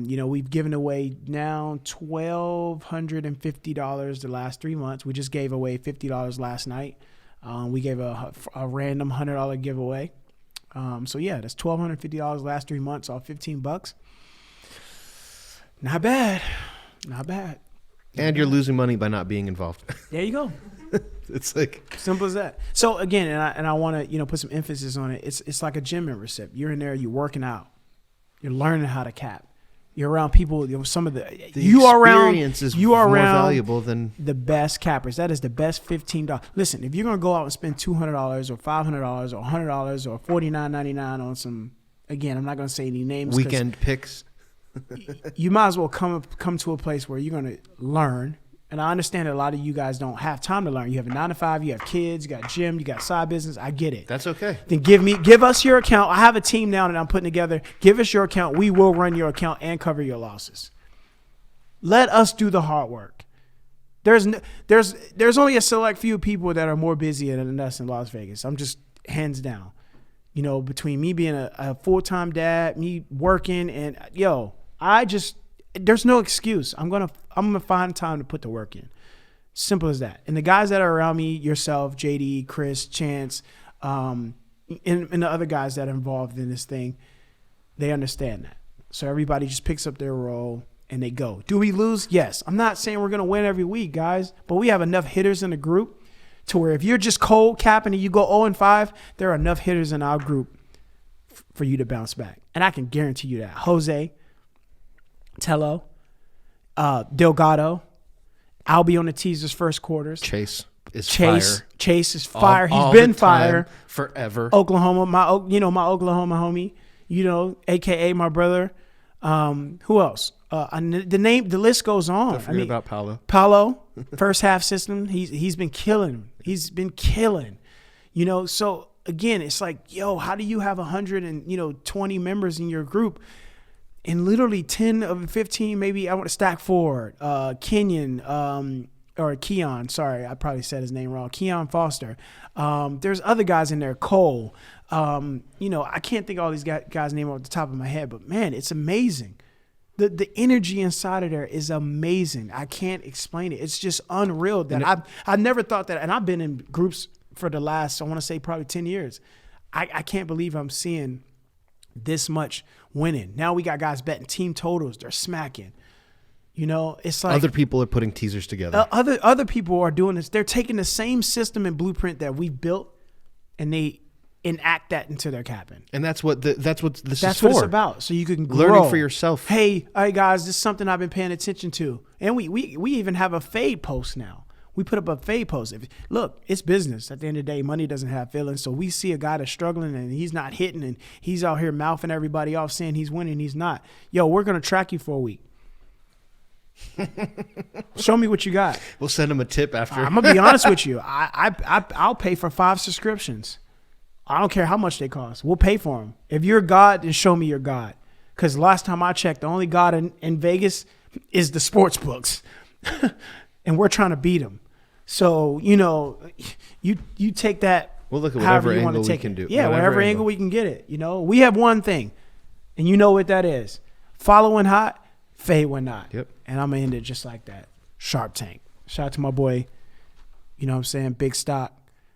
We've given away now $1,250 the last 3 months. We just gave away $50 last night. We gave a random $100 giveaway. That's $1,250 last 3 months, all $15. Not bad. And you're losing money by not being involved. There you go. It's like simple as that. So again, and I want to put some emphasis on it. It's like a gym membership. You're in there, you're working out, you're learning how to cap. You're around people. Some of the you are around. You are more around valuable than the best cappers. That is the best $15. Listen, if you're gonna go out and spend $200 or $500 or $100 or $49.99 on some, again, I'm not gonna say any names. Weekend picks. You might as well come to a place where you're gonna learn. And I understand that a lot of you guys don't have time to learn. You have a 9 to 5, you have kids, you got gym, you got side business. I get it. That's okay. Then give us your account. I have a team now that I'm putting together. Give us your account. We will run your account and cover your losses. Let us do the hard work. There's only a select few people that are more busy than us in Las Vegas. I'm just hands down. You know, between me being a full-time dad, me working, and there's no excuse. I'm gonna find time to put the work in. Simple as that. And the guys that are around me, yourself, JD, Chris, Chance, and the other guys that are involved in this thing, they understand that. So everybody just picks up their role and they go. Do we lose? Yes. I'm not saying we're gonna win every week, guys, but we have enough hitters in the group to where if you're just cold capping and you go 0-5, there are enough hitters in our group for you to bounce back. And I can guarantee you that. Jose, Tello, Delgado, I'll be on the teasers first quarters. Chase is fire. Chase is fire. All He's been the time, fire. forever. Oklahoma, my Oklahoma homie, AKA my brother. Who else? The list goes on. Don't forget about Paolo, first half system. He's been killing. So again, it's like, how do you have 120 members in your group? And literally 10 of 15, maybe I want to stack forward. Kenyon, or Keon, sorry, I probably said his name wrong. Keon Foster. There's other guys in there, Cole. I can't think of all these guys' names off the top of my head, but man, it's amazing. The energy inside of there is amazing. I can't explain it. It's just unreal that I never thought that, and I've been in groups for the last, I want to say probably 10 years. I can't believe I'm seeing this much winning. Now we got guys betting team totals. They're smacking. It's like Other people are putting teasers together. Other people are doing this. They're taking the same system and blueprint that we built, and they enact that into their capping. And that's what this is for. That's what it's about. So you can grow. Learning for yourself. Hey, all right, guys, this is something I've been paying attention to. And we even have a fade post now. We put up a fade post. Look, it's business. At the end of the day, money doesn't have feelings. So we see a guy that's struggling and he's not hitting and he's out here mouthing everybody off saying he's winning. He's not. We're going to track you for a week. Show me what you got. We'll send him a tip after. I'm going to be honest with you. I'll pay for 5 subscriptions. I don't care how much they cost. We'll pay for them. If you're God, then show me your God. Because last time I checked, the only God in Vegas is the sports books. And we're trying to beat them. So, you take that. We'll look at whatever you angle want to we take can it. do. Yeah, whatever angle we can get it. We have one thing, and you know what that is. Follow when hot, fade when not. Yep. And I'm going to end it just like that. Sharp Tank. Shout out to my boy, Big Stock.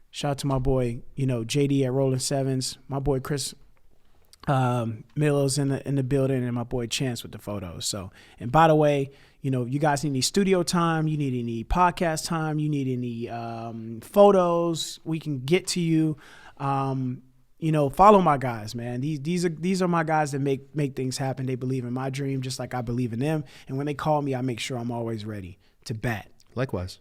Shout out to my boy, JD at Rolling Sevens. My boy Chris Millo's in the building, and my boy Chance with the photos. So, and by the way, you guys need any studio time, you need any podcast time, you need any photos, we can get to you. Follow my guys, man. These are my guys that make things happen. They believe in my dream just like I believe in them. And when they call me, I make sure I'm always ready to bat. Likewise.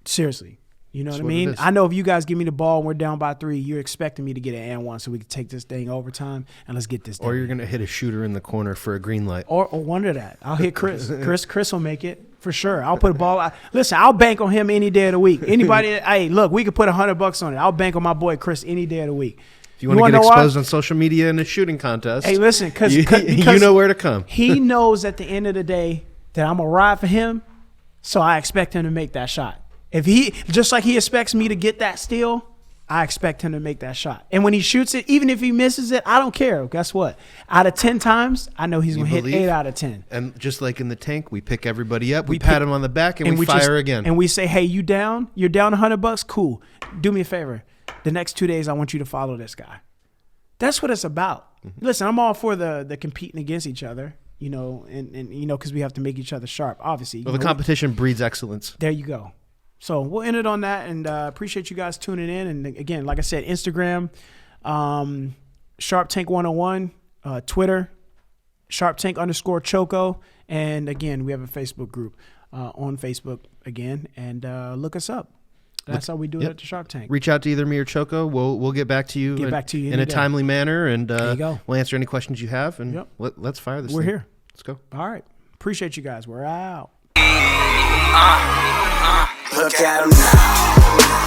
Seriously. You know That's what I mean? it is. I know if you guys give me the ball and we're down by 3, you're expecting me to get an and one so we can take this thing overtime and let's get this done. Or you're going to hit a shooter in the corner for a green light. Or wonder that. I'll hit Chris. Chris will make it for sure. I'll put a ball. Listen, I'll bank on him any day of the week. Anybody, hey, look, we could put $100 on it. I'll bank on my boy Chris any day of the week. If you want to get exposed on social media in a shooting contest, hey, listen, because you know where to come. He knows at the end of the day that I'm going to ride for him, so I expect him to make that shot. If he, just like he expects me to get that steal, I expect him to make that shot. And when he shoots it, even if he misses it, I don't care. Guess what? Out of 10 times, I know he's going to hit 8 out of 10. And just like in the tank, we pick everybody up, we pat him on the back, and we fire just, again. And we say, hey, you down? You're down $100? Cool. Do me a favor. The next 2 days, I want you to follow this guy. That's what it's about. Mm-hmm. Listen, I'm all for the competing against each other, and because we have to make each other sharp, obviously. Well, the competition breeds excellence. There you go. So we'll end it on that, and appreciate you guys tuning in. And again, like I said, Instagram, Sharp Tank 101, Twitter, Sharp Tank _Choco, and again, we have a Facebook group on Facebook again, and look us up. That's how we do it at the Sharp Tank. Reach out to either me or Choco. We'll get back to you. In a timely manner, and there you go. We'll answer any questions you have. And let's fire this. We're here. Let's go. All right. Appreciate you guys. We're out. Look at him now.